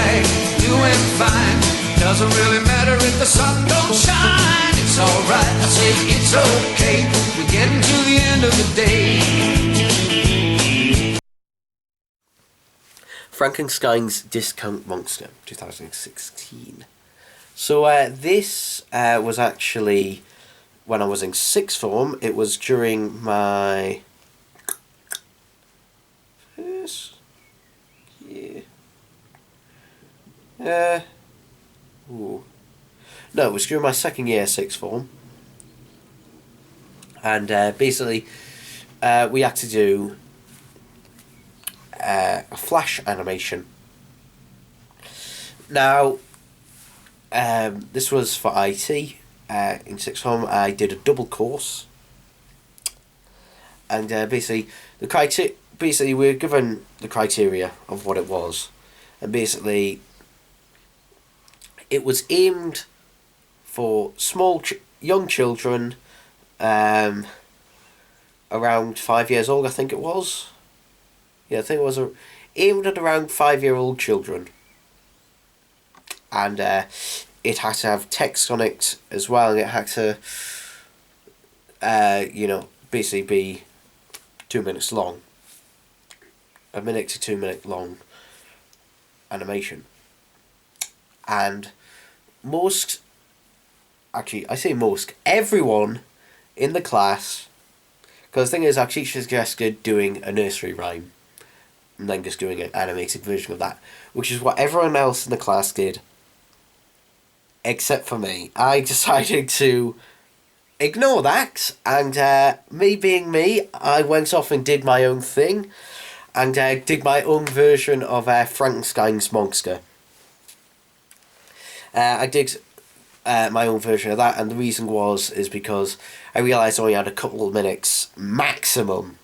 alright, doing fine. Doesn't really matter if the sun don't shine. It's alright, I say it's okay. We're getting to the end of the day. Frankenstein's Discount Monster, 2016. So this was actually when I was in sixth form. It was during my first year. No, it was during my second year sixth form. And basically, we had to do a flash animation. Now, this was for IT. In sixth form, I did a double course, and basically we were given the criteria of what it was, and basically, it was aimed for young children, around 5 years old. I think it was. Yeah, I think it was aimed at around 5-year-old children. And it had to have text on it as well. And it had to, basically be 2 minutes long. 1 minute to 2 minute long animation. And everyone in the class, because the thing is, our teacher suggested doing a nursery rhyme and then just doing an animated version of that, which is what everyone else in the class did, except for me. I decided to ignore that, and me being me, I went off and did my own thing, and did my own version of Frankenstein's monster. I did my own version of that, and the reason is because I realised I only had a couple of minutes maximum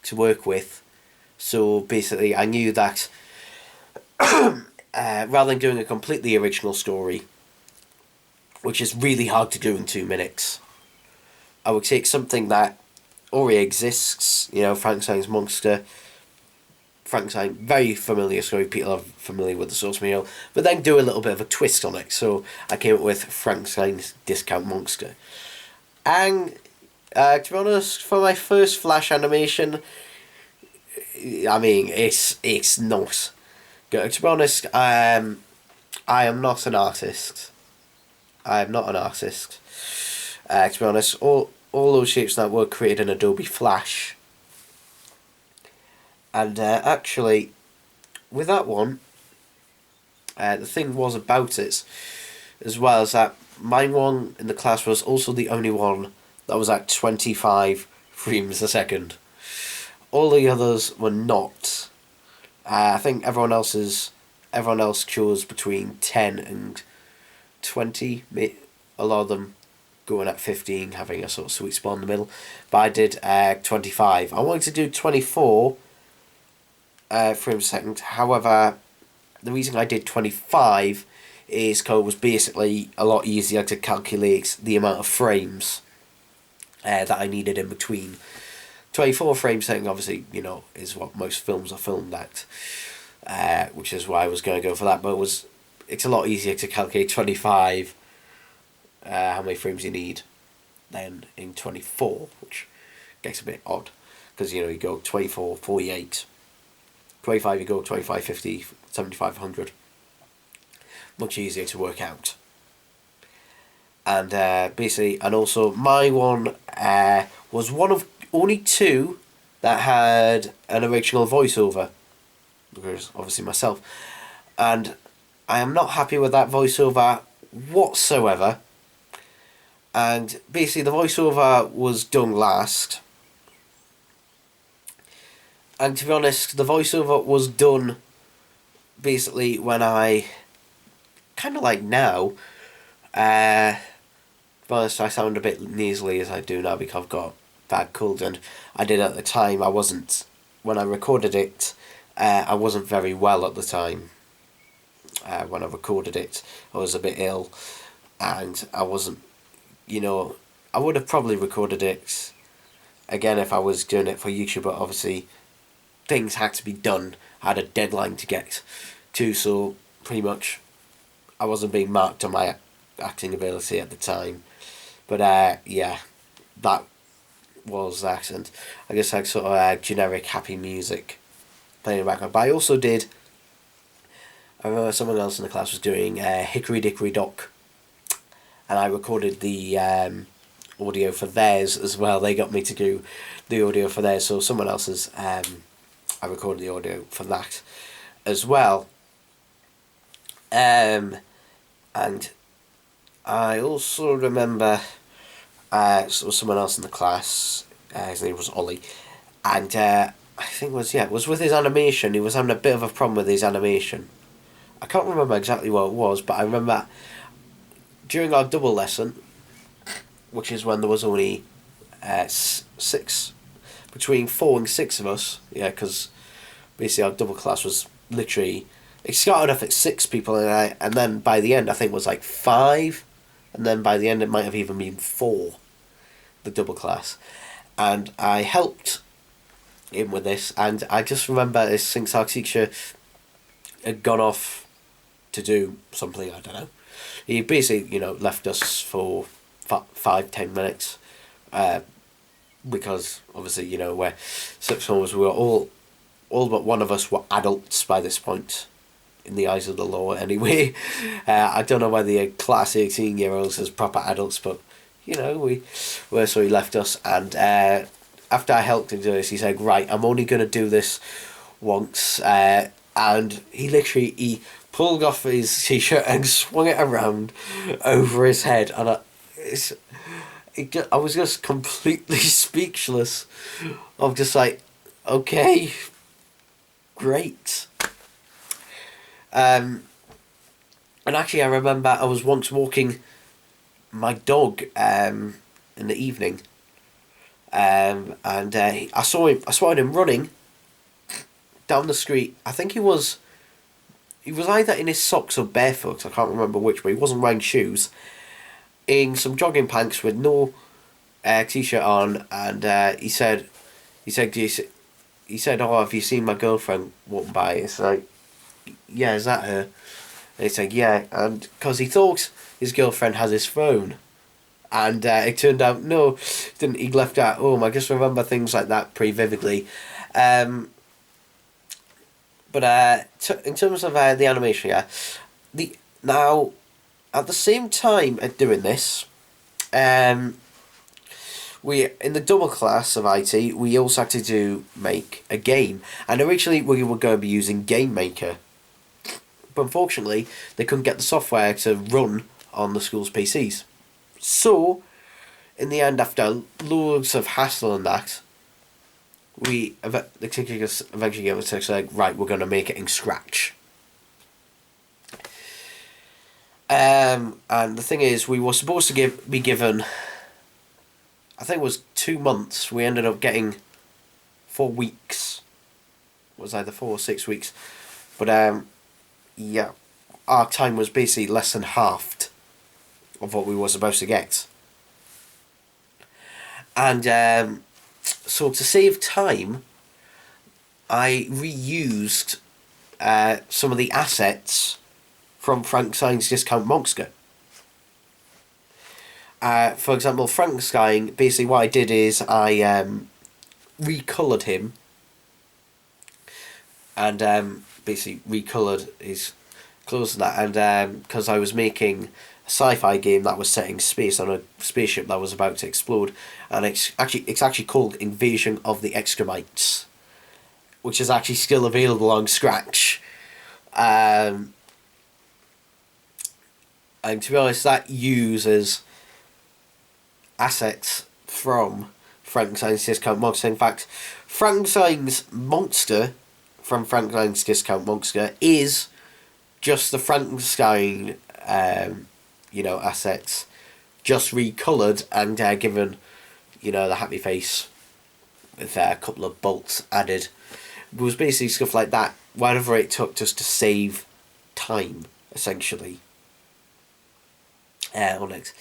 to work with. So basically I knew that rather than doing a completely original story, which is really hard to do in 2 minutes, I would take something that already exists, Frankenstein's monster. Frankenstein, very familiar story, people are familiar with the source material, but then do a little bit of a twist on it. So I came up with Frankenstein's Discount Monster. And to be honest, for my first flash animation, I mean, it's not. To be honest, I am not an artist. I am not an artist. To be honest, all those shapes that were created in Adobe Flash. And actually, with that one, the thing was about it, as well as that my one in the class was also the only one that was at 25 frames a second. All the others were not. I think everyone else chose between 10 and 20. A lot of them going at 15, having a sort of sweet spot in the middle. But I did 25. I wanted to do 24 frames a second. However, the reason I did 25 is because it was basically a lot easier to calculate the amount of frames that I needed in between. 24 frames a second, obviously, is what most films are filmed at, which is why I was going to go for that. But it's a lot easier to calculate 25, how many frames you need, than in 24, which gets a bit odd, because you go 24, 48. 25 you go 25, 50, 75, 100. Much easier to work out. And basically, and also my one was one of only two that had an original voiceover. Because obviously myself. And I am not happy with that voiceover whatsoever. And basically the voiceover was done last. And to be honest, the voiceover was done basically when I, kind of like now, to be honest, I sound a bit nasally as I do now because I've got bad cold, and I did at the time, when I recorded it, I wasn't very well at the time. When I recorded it, I was a bit ill, and I wasn't, I would have probably recorded it again if I was doing it for YouTube, but obviously things had to be done. I had a deadline to get too, so pretty much I wasn't being marked on my acting ability at the time. But yeah, that was that, and I guess like sort of generic happy music playing in the background. But I also did. I remember someone else in the class was doing Hickory Dickory Dock, and I recorded the audio for theirs as well. They got me to do the audio for theirs, so someone else's. I recorded the audio for that as well. And I also remember so someone else in the class. His name was Ollie, and I think it was with his animation. He was having a bit of a problem with his animation. I can't remember exactly what it was, but I remember during our double lesson, which is when there was only six, between 4 and 6 of us. Yeah, because basically our double class was literally, it started off at 6 people, and then by the end I think it was like 5, and then by the end it might have even been 4, the double class, and I helped him with this, and I just remember his sync our teacher had gone off to do something, I don't know. He basically, left us for 5-10 minutes, because obviously, we're sixth formers, we were all but one of us were adults by this point, in the eyes of the law anyway. I don't know whether the class 18-year-olds as proper adults, but we were, so he left us, and after I helped him do this, he said, right, I'm only going to do this once, and he pulled off his t-shirt and swung it around over his head, and I was just completely speechless of just like, okay, great. And actually I remember I was once walking my dog in the evening, and I spotted him running down the street. I think he was either in his socks or barefoot, I can't remember which, but he wasn't wearing shoes, in some jogging pants with no t-shirt on, and he said, oh, have you seen my girlfriend walking by? It's like, yeah, is that her? And he said, yeah, and because he thought his girlfriend has his phone, and it turned out, no, didn't. He left it at home. I just remember things like that pretty vividly. But in terms of the animation, yeah, now at the same time at doing this, we in the double class of IT, we also had to make a game, and originally we were going to be using Game Maker, but unfortunately they couldn't get the software to run on the school's PCs. So, in the end, after loads of hassle and that, the teachers eventually gave us a text like, right, we're going to make it in Scratch. And the thing is, we were supposed to be given, I think it was 2 months. We ended up getting 4 weeks. It was either 4 or 6 weeks. But yeah, our time was basically less than halved of what we were supposed to get. And so to save time, I reused some of the assets from Frankenstein's Discount Monster. For example, Frankenstein, basically what I did is I recoloured him, and basically recoloured his clothes and that, and because I was making a sci-fi game that was set in space on a spaceship that was about to explode, and it's actually called Invasion of the Excremites, which is actually still available on Scratch. And to be honest, that uses assets from Frankenstein's Discount Monster. In fact, Frankenstein's Monster from Frankenstein's Discount Monster is just the Frankenstein, assets, just recoloured and given, the happy face with a couple of bolts added. It was basically stuff like that, whatever it took just to save time, essentially. On it.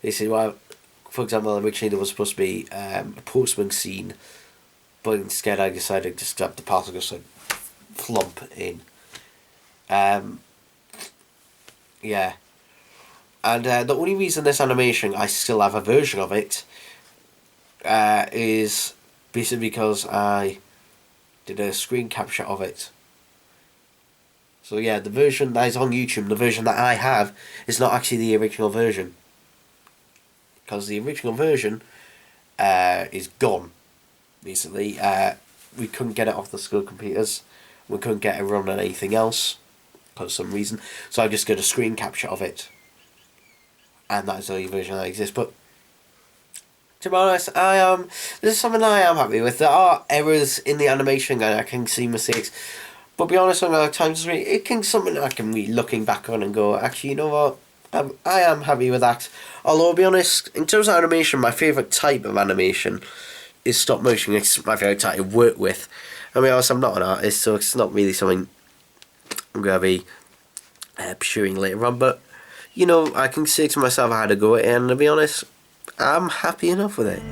Basically, well, for example, originally there was supposed to be a postman scene, but instead I decided to just grab the particle and flump in. Yeah. And the only reason this animation, I still have a version of it, is basically because I did a screen capture of it. So yeah, the version that is on YouTube, the version that I have, is not actually the original version. Because the original version is gone, basically. We couldn't get it off the school computers. We couldn't get it run on anything else, for some reason. So I just got a screen capture of it. And that is the only version that exists. But to be honest, this is something I am happy with. There are errors in the animation and I can see mistakes. But to be honest, at times it can something I can be looking back on and go, actually, you know what? I am happy with that. Although, to be honest, in terms of animation, my favourite type of animation is stop motion. It's my favourite type to work with. I mean, honest, I'm not an artist, so it's not really something I'm going to be pursuing later on. But, you know, I can say to myself I had a go at it, and to be honest, I'm happy enough with it.